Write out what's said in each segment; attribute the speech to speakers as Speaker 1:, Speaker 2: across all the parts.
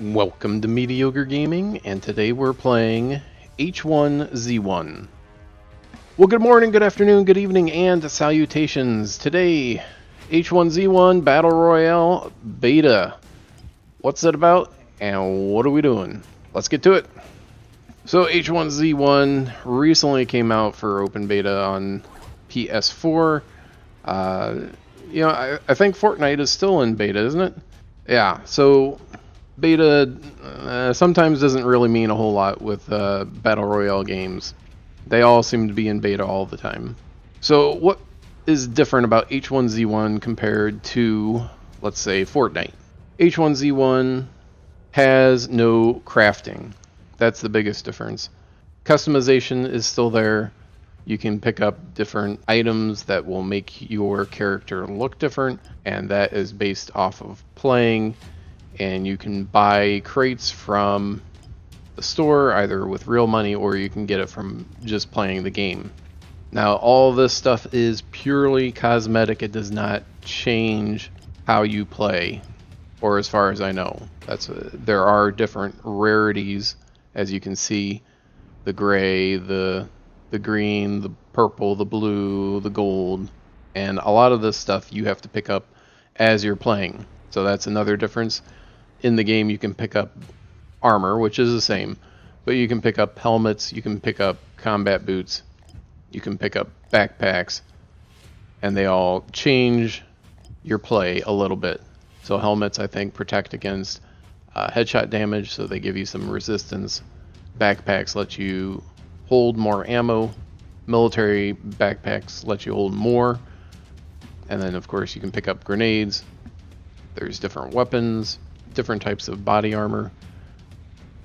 Speaker 1: Welcome to Mediocre Gaming, and today we're playing H1Z1. Well, good morning, good afternoon, good evening, and salutations. Today, H1Z1 Battle Royale Beta. What's it about, and what are we doing? Let's get to it. So, H1Z1 recently came out for open beta on PS4. I think Fortnite is still in beta, isn't it? Yeah, so beta sometimes doesn't really mean a whole lot with Battle Royale games. They all seem to be in beta all the time. So what is different about H1Z1 compared to, let's say, Fortnite? H1Z1 has no crafting. That's the biggest difference. Customization is still there. You can pick up different items that will make your character look different, and that is based off of playing. And you can buy crates from the store either with real money or you can get it from just playing the game. Now all this stuff is purely cosmetic. It does not change how you play, or as far as I know. There are different rarities, as you can see: the gray, the green, the purple, the blue, the gold, and a lot of this stuff you have to pick up as you're playing. So that's another difference. In the game you can pick up armor, which is the same, but you can pick up helmets, you can pick up combat boots, you can pick up backpacks, and they all change your play a little bit. So helmets, I think, protect against headshot damage, so they give you some resistance. Backpacks let you hold more ammo. Military backpacks let you hold more. And then of course you can pick up grenades. There's different weapons, different types of body armor.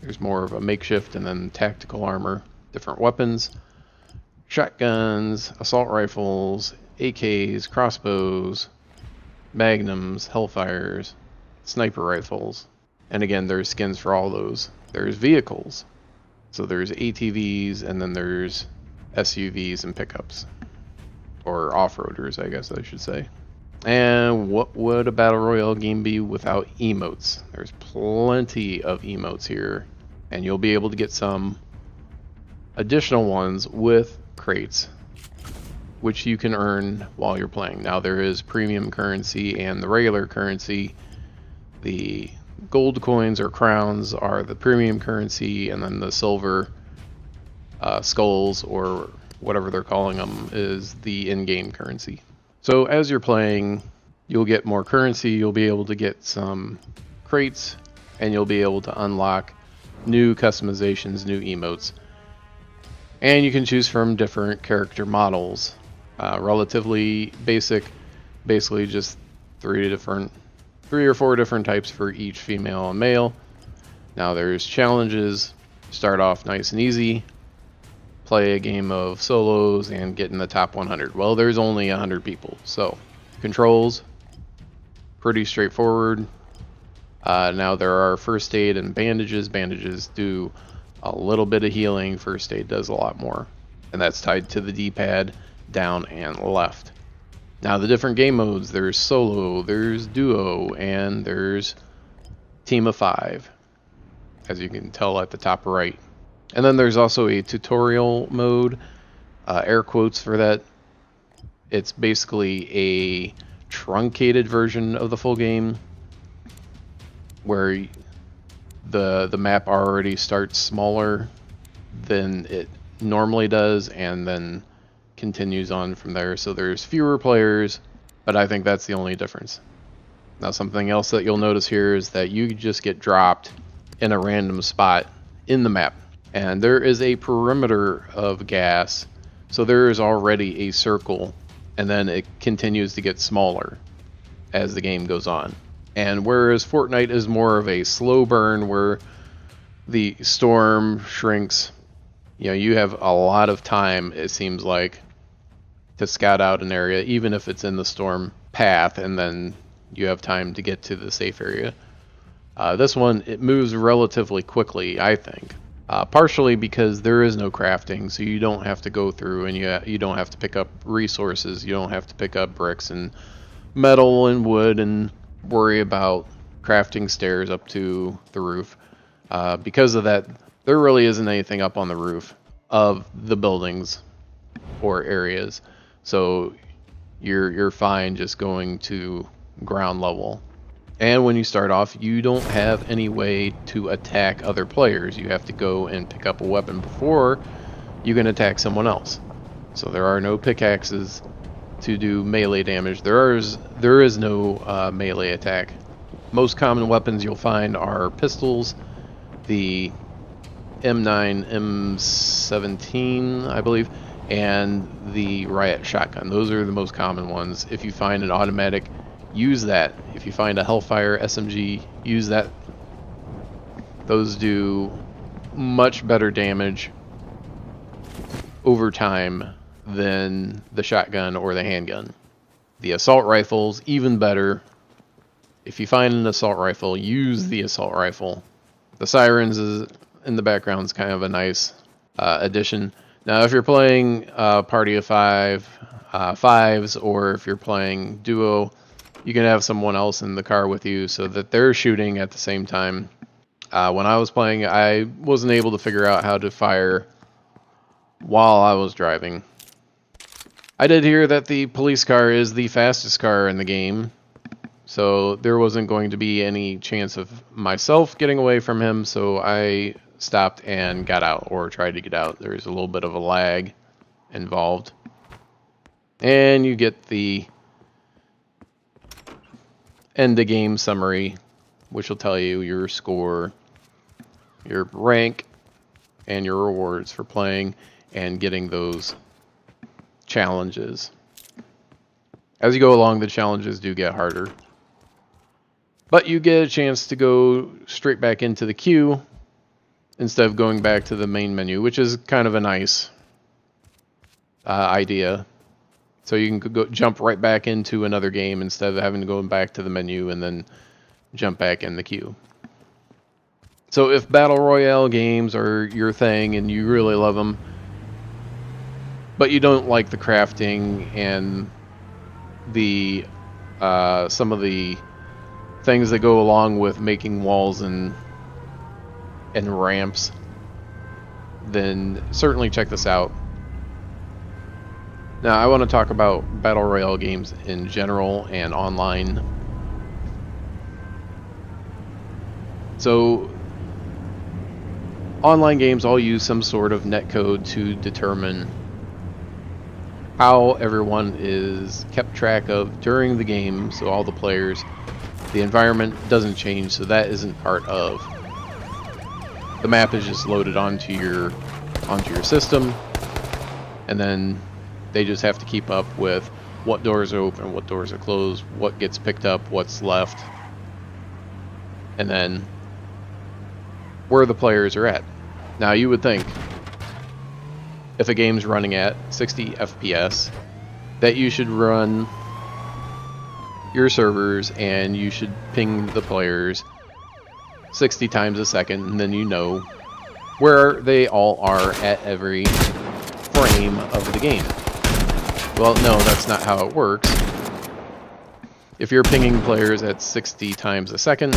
Speaker 1: There's more of a makeshift and then tactical armor, different weapons, shotguns, assault rifles, AKs, crossbows, magnums, hellfires, sniper rifles. And again, there's skins for all those. There's vehicles. So there's ATVs and then there's SUVs and pickups. Or off-roaders, I guess I should say. And what would a Battle Royale game be without emotes? There's plenty of emotes here, and you'll be able to get some additional ones with crates, which you can earn while you're playing. Now there is premium currency and the regular currency. The gold coins or crowns are the premium currency, and then the silver skulls, or whatever they're calling them, is the in-game currency. So as you're playing, you'll get more currency, you'll be able to get some crates, and you'll be able to unlock new customizations, new emotes. And you can choose from different character models. Relatively basic, basically just three or four different types for each female and male. Now there's challenges. Start off nice and easy. Play a game of solos and get in the top 100. Well, there's only 100 people, so controls pretty straightforward. Now there are first aid and bandages. Bandages do a little bit of healing. First aid does a lot more, and that's tied to the D-pad down and left. Now the different game modes: there's solo, there's duo, and there's team of 5, as you can tell at the top right. And then there's also a tutorial mode, air quotes for that. It's basically a truncated version of the full game, where the map already starts smaller than it normally does and then continues on from there. So there's fewer players, but I think that's the only difference. Now something else that you'll notice here is that you just get dropped in a random spot in the map. And there is a perimeter of gas, so there is already a circle, and then it continues to get smaller as the game goes on. And whereas Fortnite is more of a slow burn where the storm shrinks, you have a lot of time, it seems like, to scout out an area, even if it's in the storm path, and then you have time to get to the safe area. This one, it moves relatively quickly, I think. Partially because there is no crafting, so you don't have to go through and you don't have to pick up resources. You don't have to pick up bricks and metal and wood and worry about crafting stairs up to the roof. Because of that, there really isn't anything up on the roof of the buildings or areas, so you're fine just going to ground level. And when you start off, you don't have any way to attack other players. You have to go and pick up a weapon before you can attack someone else. So there are no pickaxes to do melee damage. There is no melee attack. Most common weapons you'll find are pistols, the M9, M17, I believe, and the riot shotgun. Those are the most common ones. If you find an automatic, use that. If you find a Hellfire SMG, use that. Those do much better damage over time than the shotgun or the handgun. The assault rifles, even better. If you find an assault rifle, use the assault rifle. The sirens is in the background is kind of a nice addition. Now, if you're playing party of fives, or if you're playing duo, you can have someone else in the car with you so that they're shooting at the same time. When I was playing, I wasn't able to figure out how to fire while I was driving. I did hear that the police car is the fastest car in the game, so there wasn't going to be any chance of myself getting away from him, so I stopped and got out, or tried to get out. There's a little bit of a lag involved. And you get the end of game summary, which will tell you your score, your rank, and your rewards for playing and getting those challenges. As you go along, the challenges do get harder, but you get a chance to go straight back into the queue instead of going back to the main menu, which is kind of a nice idea. So you can go jump right back into another game instead of having to go back to the menu and then jump back in the queue. So if Battle Royale games are your thing and you really love them, but you don't like the crafting and the some of the things that go along with making walls and ramps, then certainly check this out. Now, I want to talk about Battle Royale games in general and online. So, online games all use some sort of netcode to determine how everyone is kept track of during the game, so all the players. The environment doesn't change, so that isn't part of. The map is just loaded onto your system, and then they just have to keep up with what doors are open, what doors are closed, what gets picked up, what's left, and then where the players are at. Now, you would think if a game's running at 60 FPS that you should run your servers and you should ping the players 60 times a second, and then you know where they all are at every frame of the game. Well, no, that's not how it works. If you're pinging players at 60 times a second,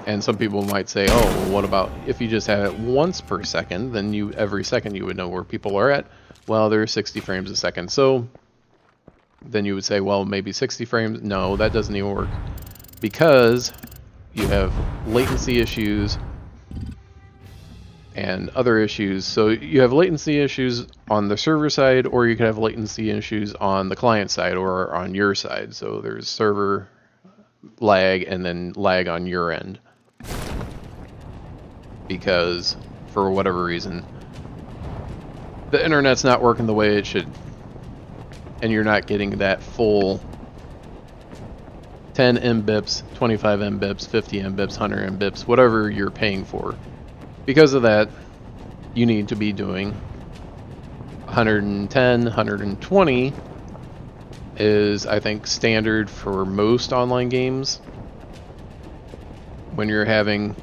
Speaker 1: and some people might say, oh, well, what about if you just have it once per second, then every second you would know where people are at. Well, there's 60 frames a second, so then you would say, well, maybe 60 frames. No, that doesn't even work, because you have latency issues and other issues. So you have latency issues on the server side, or you could have latency issues on the client side or on your side. So there's server lag and then lag on your end, because for whatever reason the internet's not working the way it should, and you're not getting that full 10 Mbps, 25 Mbps, 50 Mbps, 100 Mbps, whatever you're paying for. Because of that, you need to be doing 110, 120 is, I think, standard for most online games. When you're having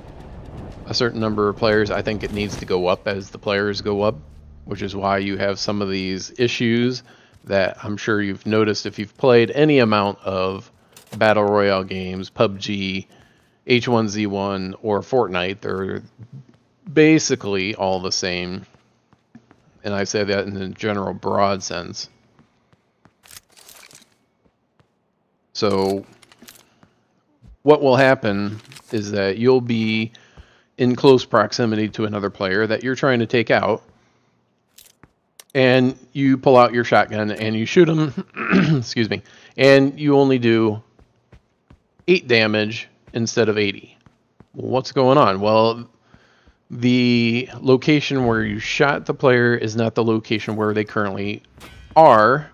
Speaker 1: a certain number of players, I think it needs to go up as the players go up, which is why you have some of these issues that I'm sure you've noticed if you've played any amount of Battle Royale games, PUBG, H1Z1, or Fortnite. They're basically all the same. And I say that in a general broad sense. So what will happen is that you'll be in close proximity to another player that you're trying to take out, and you pull out your shotgun and you shoot him, excuse me, and you only do 8 damage instead of 80. Well, what's going on? Well, the location where you shot the player is not the location where they currently are,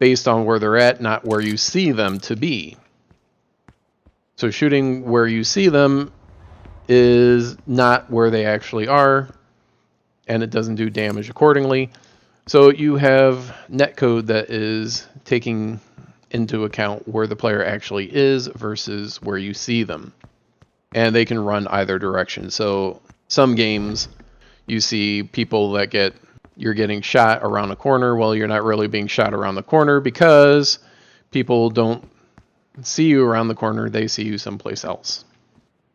Speaker 1: based on where they're at, not where you see them to be. So shooting where you see them is not where they actually are, and it doesn't do damage accordingly. So you have netcode that is taking into account where the player actually is versus where you see them. And they can run either direction. So some games you see people that you're getting shot around the corner. Well, you're not really being shot around the corner because people don't see you around the corner, they see you someplace else.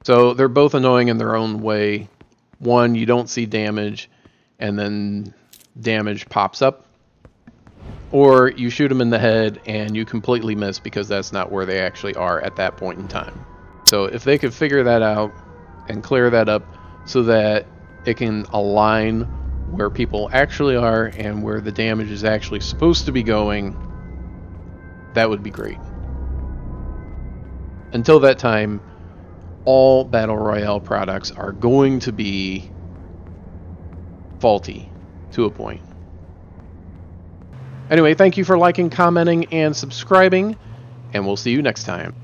Speaker 1: So they're both annoying in their own way. One, you don't see damage, and then damage pops up. Or you shoot them in the head and you completely miss because that's not where they actually are at that point in time. So if they could figure that out and clear that up so that it can align where people actually are and where the damage is actually supposed to be going, that would be great. Until that time, all Battle Royale products are going to be faulty to a point. Anyway, thank you for liking, commenting, and subscribing, and we'll see you next time.